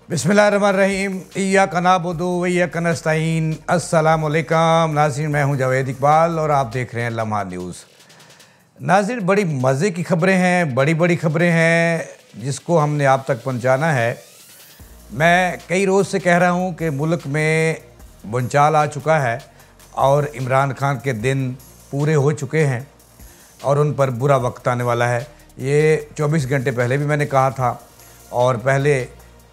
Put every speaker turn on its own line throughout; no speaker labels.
बिस्मिल्लाहिर्रहमानिर्रहीम इय्याक नअबुदु व इय्याक नस्तईन। अस्सलाम वालेकुम नाज़रीन, मैं हूं जावेद इकबाल और आप देख रहे हैं लम्हा न्यूज़। नाज़रीन, बड़ी मज़े की खबरें हैं, बड़ी बड़ी खबरें हैं जिसको हमने आप तक पहुंचाना है। मैं कई रोज़ से कह रहा हूं कि मुल्क में भूचाल आ चुका है और इमरान खान के दिन पूरे हो चुके हैं और उन पर बुरा वक्त आने वाला है। ये 24 घंटे पहले भी मैंने कहा था और पहले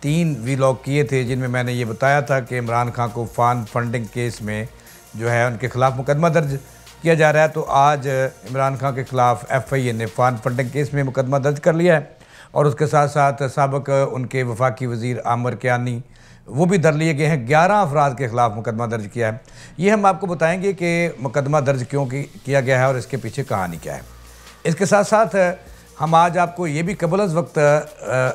3 वीलॉग किए थे जिनमें मैंने ये बताया था कि इमरान खान को फ़ान फंडिंग केस में जो है उनके ख़िलाफ़ मुकदमा दर्ज किया जा रहा है। तो आज इमरान खान के ख़िलाफ़ FIA ने फ़ान फंडिंग केस में मुकदमा दर्ज कर लिया है और उसके साथ साथ साबिक़ उनके वफाकी वज़ीर आमिर कियानी वो भी दर लिए गए हैं। 11 अफराद के ख़िलाफ़ मुकदमा दर्ज किया है। ये हम आपको बताएंगे कि मुकदमा दर्ज क्यों किया गया है और इसके पीछे कहानी क्या है। इसके साथ साथ हम आज आपको ये भी कबल अज़ वक्त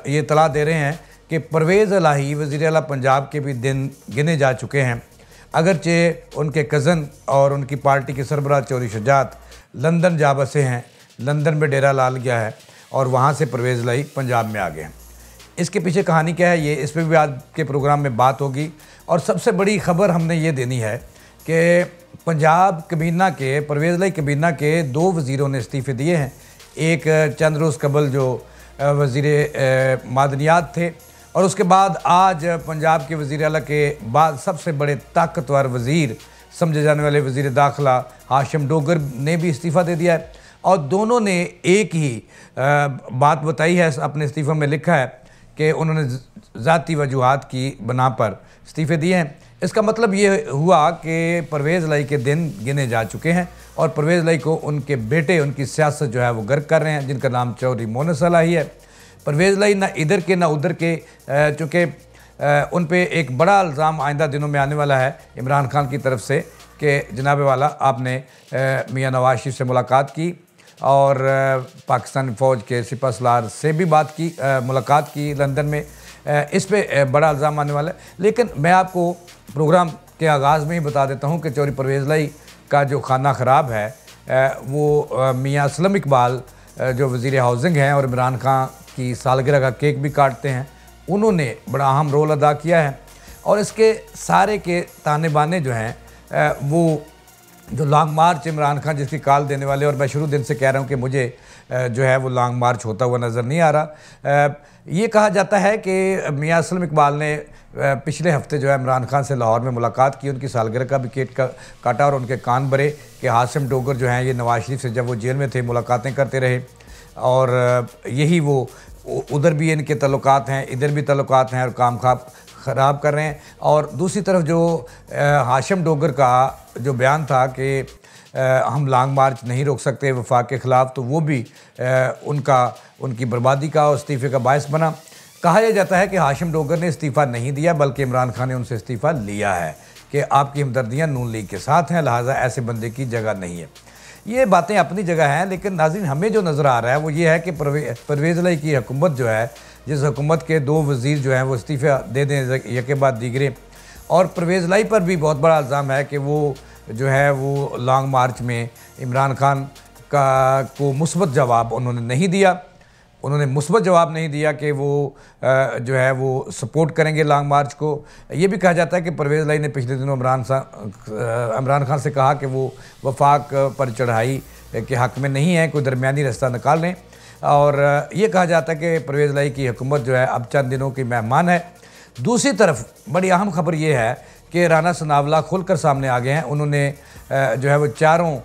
ये इतला दे रहे हैं कि परवेज़ इलाही वज़ीर आला पंजाब के भी दिन गिने जा चुके हैं। अगरचे उनके कज़न और उनकी पार्टी के सरबराह चौधरी शुजात लंदन जा बसे हैं, लंदन में डेरा ला लिया है और वहाँ से परवेज़ इलाही पंजाब में आ गए हैं। इसके पीछे कहानी क्या है, ये इस पर भी आज के प्रोग्राम में बात होगी। और सबसे बड़ी ख़बर हमने ये देनी है कि पंजाब कबीना के परवेज़ इलाही कबीना के 2 वज़ीरों ने इस्तीफ़े दिए हैं। एक चंद रोज़ कबल जो वज़ीर मादनियात थे और उसके बाद आज पंजाब के वज़ीर आला के बाद सबसे बड़े ताकतवर वज़ीर समझे जाने वाले वज़ीर दाखिला हाशिम डोगर ने भी इस्तीफ़ा दे दिया है। और दोनों ने एक ही बात बताई है, अपने इस्तीफ़े में लिखा है कि उन्होंने ज़ाती वजूहात की बना पर इस्तीफ़े दिए हैं। इसका मतलब ये हुआ कि परवेज़ इलाही के दिन गिने जा चुके हैं और परवेज़ इलाही को उनके बेटे उनकी सियासत जो है वो गर्क कर रहे हैं, जिनका नाम चौधरी मोनस इलाही है। परवेज़ इलाही ना इधर के ना उधर के, चूँकि उन पे एक बड़ा इल्ज़ाम आइंदा दिनों में आने वाला है इमरान खान की तरफ से कि जनाब वाला आपने मियाँ नवाज शरीफ से मुलाकात की और पाकिस्तानी फ़ौज के सिपह सलार से भी मुलाकात की लंदन में। इस पे बड़ा इल्ज़ाम आने वाला है। लेकिन मैं आपको प्रोग्राम के आगाज़ में ही बता देता हूँ कि चौधरी परवेज़ इलाही का जो खाना ख़राब है वो मियाँ असलम इकबाल जो वज़ीर हाउसिंग हैं और इमरान खान की सालगिरह का केक भी काटते हैं, उन्होंने बड़ा अहम रोल अदा किया है। और इसके सारे के ताने बाने जो हैं वो जो लॉन्ग मार्च इमरान खान जिसकी कॉल देने वाले, और मैं शुरू दिन से कह रहा हूँ कि मुझे जो है वो लॉन्ग मार्च होता हुआ नज़र नहीं आ रहा। ये कहा जाता है कि मियाँ असलम इकबाल ने पिछले हफ्ते जो है इमरान खान से लाहौर में मुलाकात की, उनकी सालगिरह का भी केक काटा और उनके कान भरे कि हाशिम डोगर जो हैं ये नवाज शरीफ से जब वो जेल में थे मुलाकातें करते रहे और यही वो उधर भी इनके तल्लुकात हैं, इधर भी तल्लुकात हैं और काम ख़राब कर रहे हैं। और दूसरी तरफ जो हाशिम डोगर का जो बयान था कि हम लॉन्ग मार्च नहीं रोक सकते वफाक के ख़िलाफ़, तो वो भी उनकी बर्बादी का और इस्तीफ़े का बायस बना। कहा यह जाता है कि हाशिम डोगर ने इस्तीफ़ा नहीं दिया बल्कि इमरान खान ने उनसे इस्तीफ़ा लिया है कि आपकी हमदर्दियाँ नून लीग के साथ हैं, लिहाजा ऐसे बंदे की जगह नहीं है। ये बातें अपनी जगह हैं, लेकिन नाज़रीन हमें जो नज़र आ रहा है वो ये है कि परवेज़ इलाही की हुकूमत जो है, जिस हुकूमत के 2 वज़ीर जो हैं वो इस्तीफ़ा दे दें यके बाद दीगरे, और परवेज़ इलाही पर भी बहुत बड़ा इल्ज़ाम है कि वो जो है वो लॉन्ग मार्च में इमरान खान को मुस्बत जवाब उन्होंने नहीं दिया। उन्होंने मुस्बत जवाब नहीं दिया कि वो जो है वो सपोर्ट करेंगे लॉन्ग मार्च को। ये भी कहा जाता है कि परवेज़ इलाही ने पिछले दिनों इमरान खान से कहा कि वो वफाक पर चढ़ाई के हक़ में नहीं है, कोई दरमियानी रास्ता निकाल लें। और ये कहा जाता है कि परवेज़ इलाही की हुकूमत जो है अब चंद दिनों की मेहमान है। दूसरी तरफ बड़ी अहम खबर ये है कि राना सनावला खुलकर सामने आ गए हैं। उन्होंने जो है वो चारों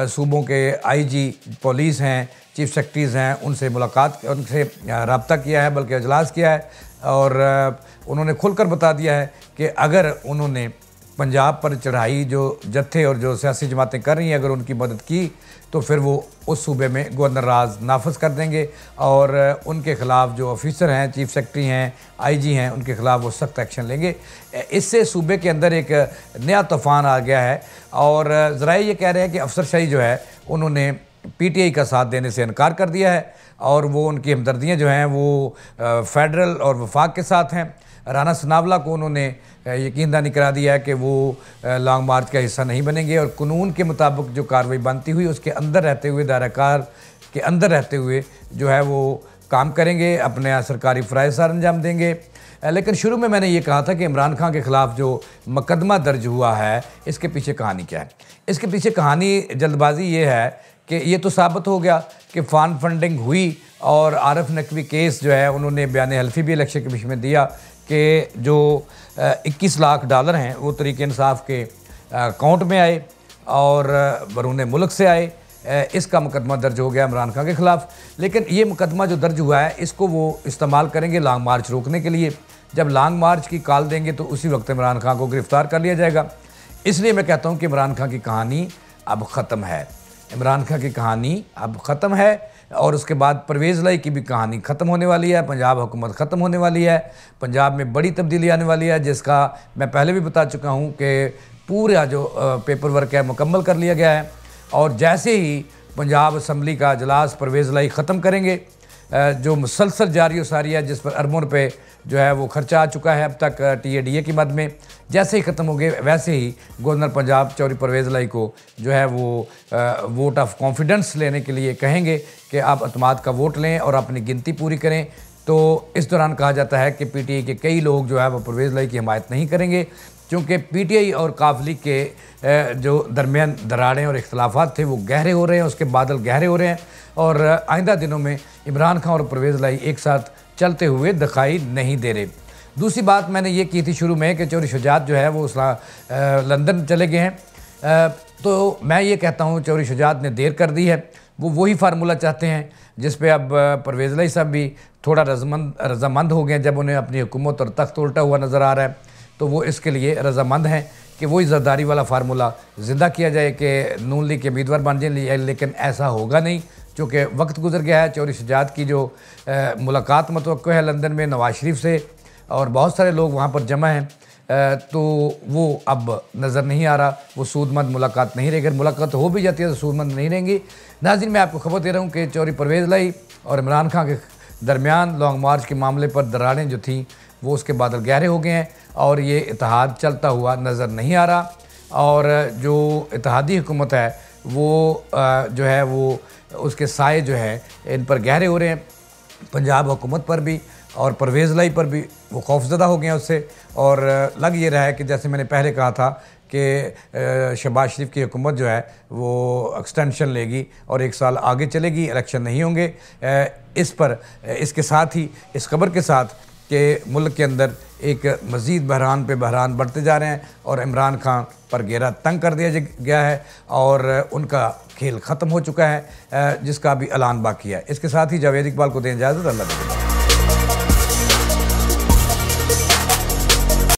सूबों के IG पुलिस हैं, चीफ सेक्रेटरीज़ हैं, उनसे रब्ता किया है, बल्कि अजलास किया है और उन्होंने खुलकर बता दिया है कि अगर उन्होंने पंजाब पर चढ़ाई जो जत्थे और जो सियासी जमातें कर रही हैं अगर उनकी मदद की तो फिर वो उस सूबे में गवर्नर राज नाफज कर देंगे और उनके ख़िलाफ़ जो ऑफिसर हैं, चीफ सेक्रेटरी हैं, IG हैं, उनके ख़िलाफ़ वो सख्त एक्शन लेंगे। इससे सूबे के अंदर एक नया तूफ़ान आ गया है और ज़राए ये कह रहे हैं कि अफसरशाही जो है उन्होंने PTI का साथ देने से इनकार कर दिया है और वो उनकी हमदर्दियाँ जो हैं वो फेडरल और वफाक के साथ हैं। राना सनावला को उन्होंने यकीन दहानी करा दिया है कि वो लॉन्ग मार्च का हिस्सा नहीं बनेंगे और कानून के मुताबिक जो कार्रवाई बनती हुई उसके अंदर रहते हुए, दायराकार के अंदर रहते हुए जो है वो काम करेंगे, अपने सरकारी फ़राइज़ अंजाम देंगे। लेकिन शुरू में मैंने ये कहा था कि इमरान खान के ख़िलाफ़ जो मुकदमा दर्ज हुआ है इसके पीछे कहानी क्या है। इसके पीछे कहानी जल्दबाजी ये है कि ये तो साबित हो गया कि फंडिंग हुई और आरिफ नकवी केस जो है उन्होंने बयान हल्फी भी इलेक्शन कमीशन में दिया कि जो 21 लाख डॉलर हैं वो तरीके इंसाफ के अकाउंट में आए और बरूने मुल्क से आए। इसका मुकदमा दर्ज हो गया इमरान खान के ख़िलाफ़। लेकिन ये मुकदमा जो दर्ज हुआ है इसको वो इस्तेमाल करेंगे लॉन्ग मार्च रोकने के लिए। जब लॉन्ग मार्च की कॉल देंगे तो उसी वक्त इमरान खान को गिरफ़्तार कर लिया जाएगा। इसलिए मैं कहता हूँ कि इमरान खान की कहानी अब ख़त्म है। इमरान खान की कहानी अब ख़त्म है और उसके बाद परवेज़ लाई की भी कहानी ख़त्म होने वाली है। पंजाब हुकूमत ख़त्म होने वाली है। पंजाब में बड़ी तब्दीली आने वाली है जिसका मैं पहले भी बता चुका हूँ कि पूरा जो पेपर वर्क है मुकम्मल कर लिया गया है। और जैसे ही पंजाब असम्बली का इजलास परवेज़ लाई ख़त्म करेंगे, जो मुसलसल जारी सारी है जिस पर अरबों रुपये जो है वो खर्चा आ चुका है अब तक TADA की मद में, जैसे ही ख़त्म हो गए वैसे ही गवर्नर पंजाब चौधरी परवेज़ लाई को जो है वो वोट ऑफ कॉन्फिडेंस लेने के लिए कहेंगे कि आप अतमाद का वोट लें और अपनी गिनती पूरी करें। तो इस दौरान कहा जाता है कि PTI के कई लोग जो है वो परवेज़ लाई की हिमायत नहीं करेंगे क्योंकि PTI और काफ लीग के जो दरमियान दरारें और इख्तलाफात थे वो गहरे हो रहे हैं, उसके बादल गहरे हो रहे हैं और आइंदा दिनों में इमरान खान और परवेज़ लाई एक साथ चलते हुए दिखाई नहीं दे रहे। दूसरी बात मैंने ये की थी शुरू में कि चौधरी शुजात जो है वो लंदन चले गए हैं। तो मैं ये कहता हूँ चौधरी शुजात ने देर कर दी है। वो वही फार्मूला चाहते हैं जिस पे अब परवेज़ लाई साहब भी थोड़ा रजामंद हो गए। जब उन्हें अपनी हुकूमत और तख्त उल्टा हुआ नज़र आ रहा है तो वो इसके लिए रजामंद हैं कि वही ज़रदारी वाला फार्मूला ज़िंदा किया जाए कि नून लीग के उम्मीदवार बन जाए। लेकिन ऐसा होगा नहीं क्योंकि वक्त गुजर गया है। चौधरी शुजात की जो मुलाकात मतवक्को है लंदन में नवाज शरीफ से और बहुत सारे लोग वहाँ पर जमा हैं, तो वो अब नज़र नहीं आ रहा। वो सूदमंद मुलाकात नहीं रहेगी। अगर मुलाकात हो भी जाती है तो सूदमंद नहीं रहेंगी। नाज़रीन, मैं आपको खबर दे रहा हूँ कि चौधरी परवेज़ लाई और इमरान खान के दरमियान लॉन्ग मार्च के मामले पर दरारें जो थी वो उसके बादल गहरे हो गए हैं और ये इत्तेहाद चलता हुआ नज़र नहीं आ रहा। और जो इत्तेहादी हुकूमत है वो जो है वो उसके साए जो है इन पर गहरे हो रहे हैं। पंजाब हुकूमत पर भी और परवेज़ लाई पर भी वो खौफज़दा हो गए हैं उससे। और लग ये रहा है कि जैसे मैंने पहले कहा था कि शहबाज शरीफ की हुकूमत जो है वो एक्सटेंशन लेगी और 1 साल आगे चलेगी, इलेक्शन नहीं होंगे। इस पर इसके साथ ही इस खबर के साथ कि मुल्क के अंदर एक मज़ीद बहरान पे बहरान बढ़ते जा रहे हैं और इमरान खान पर घेरा तंग कर दिया गया है और उनका खेल ख़त्म हो चुका है जिसका भी ऐलान बाकी है। इसके साथ ही जावेद इकबाल को दें इजाज़त। अल्लाह हाफ़िज़।